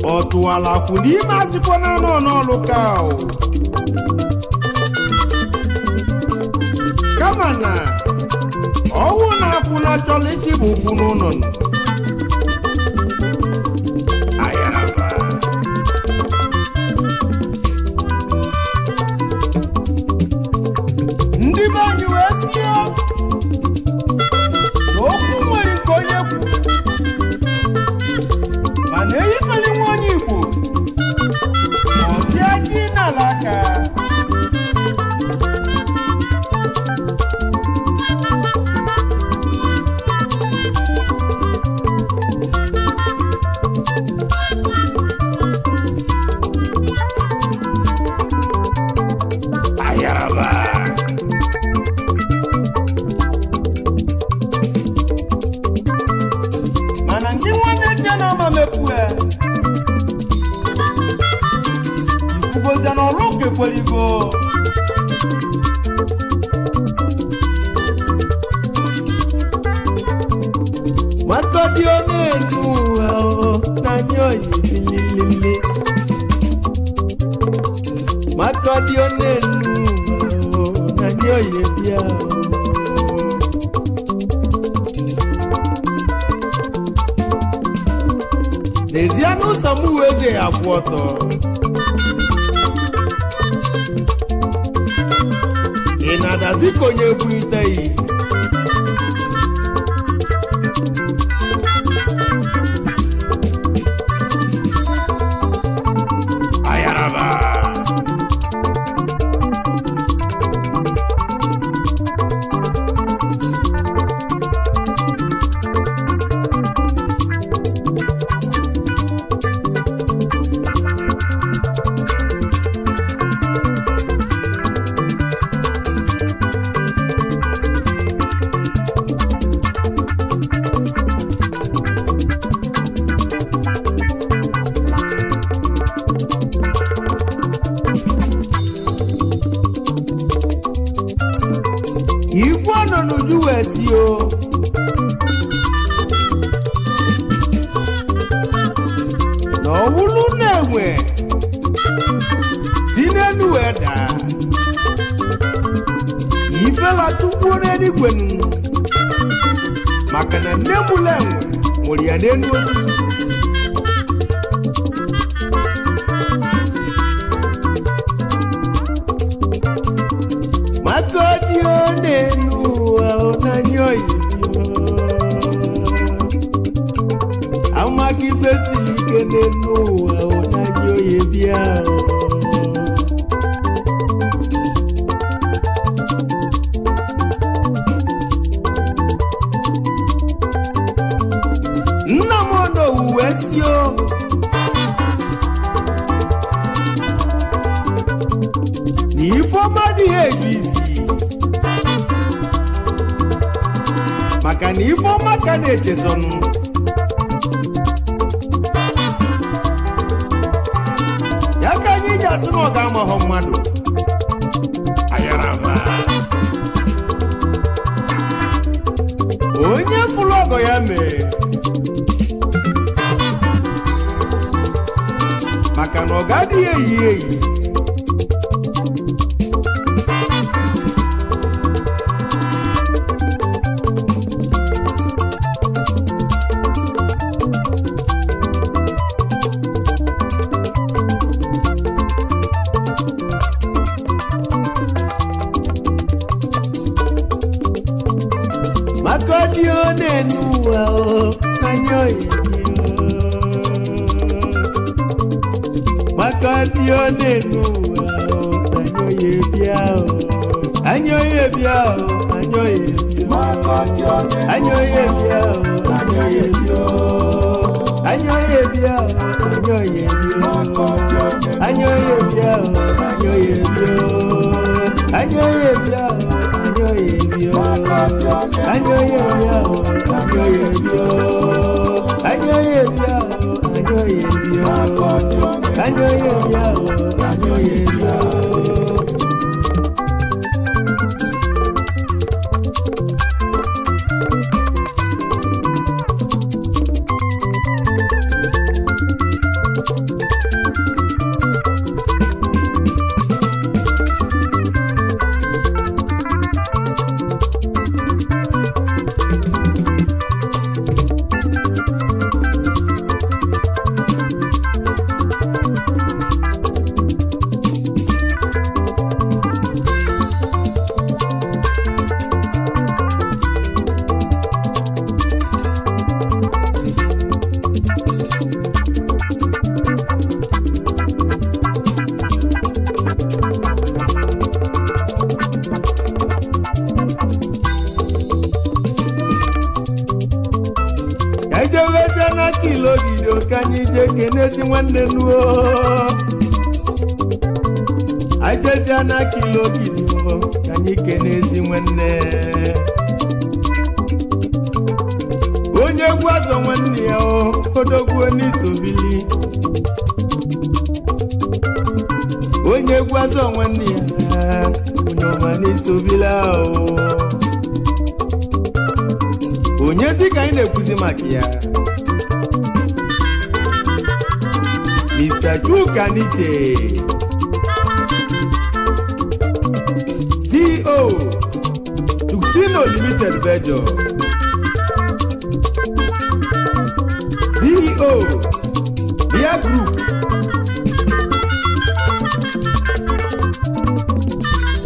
Otuala kunima sikona no lokao Kamana Owuna kuna cholichi bukunonon Ayaraba Ndibanyu esio Okumweli konyeku Maneyi kalimwanyiku Osiaji nalaka Kweligo Makodi onenu nanyo yilile Makodi onenu nanyo yebia Nezianu samuweze akwoto Inadaziko nyebu itei Ayaraba Igwana nuju esio No wulu newe si n'elu wee daa ifela tukwuo n'eluigwe maka na nne mụrụ enwe mụrụ ya n'elu osisi maka dị n'elu ụwa n'anya oyibo amaghị ife siri ike n'elu ụwa n'anya oyibo nna m n'owuwe sio na ifeọma dịghị eju isi maka na ifeọma ka na-echezọnụ ya ka anyị ji asị na ọ ga-amaghọ mmadụ ayaraba onye fụrụ ọgọ ya mee maka na ọ ga-adịghị eyi eyi maka dị n'elu ụwa anya oyibo maka dị n'elu ụwa anya oyibo anya oyibo anya oyibo anya oyibo anya oyibo anya oyibo anya oyibo anya oyibo anya oyibo anya oyibo ejeweze na kilo gido ka anyị je kenezi nwanne nuo ajezia na kilo gido ka anyị kenezi nwanne onye egwu azọ nwanne ya odogwu n'isobili onye egwu azọ nwanne ya onye ọma n'isobili ahụ onyezi ka anyị na-ekwuzi maka ya Mr. Chuka Niche CEO Tuxino Limited Bejo CEO Bia Group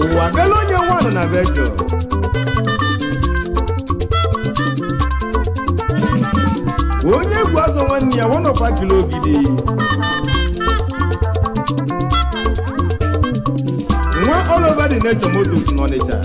ụwa bela onye nwanụ na Bejo onye egwu azọ nwanne ya wọnọkwa kilo ogidi nwa all over the nature motos n'Ọnịcha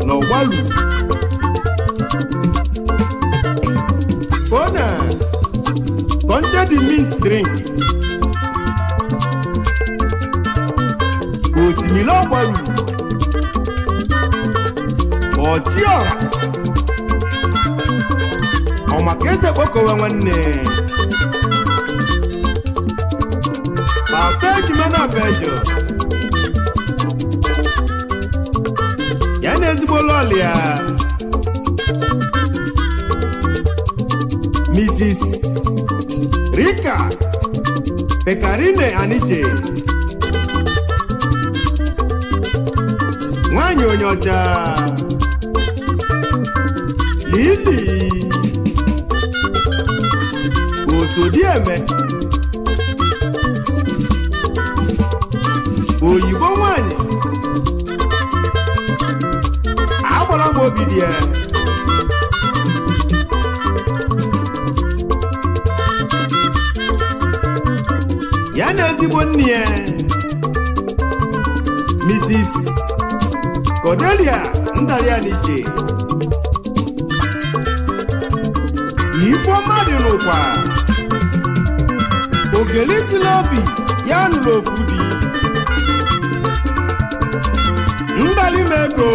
na Ọgbalu kona konche the mint drink osimiri Ọgbalu ọchịọra ọmaka eze kpokowe nwanne papa ejimena Bejo ya na ezigbo lọlị ya Mrs. Rika Pekarine Aniche nwanyị onye ọcha Lili Osodieme oyibo nwanyị agbara m obi dị ya ya na ezigbo nne ya Mrs. Cordelia Ndalianiche Ifeọma dị n'ụkwa ogelisila obi ya nụrụ ofu di Ndalimego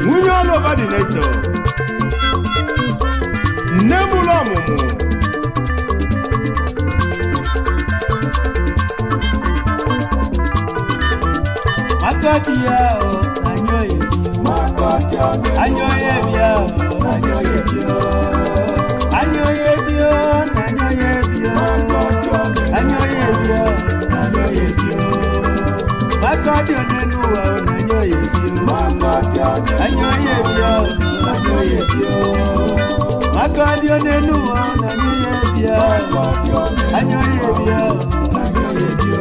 nwunye ọlụba dị n'echo nne m ụlọ ọmụmụ Makodia anyoye anyoye bia anyoye bia anyoye bia anyoye bia anyoye bia anyoye bia Makodia nenuwa anyoye bia anyoye bia anyoye bia Makodia nenuwa anyoye bia anyoye bia anyoye bia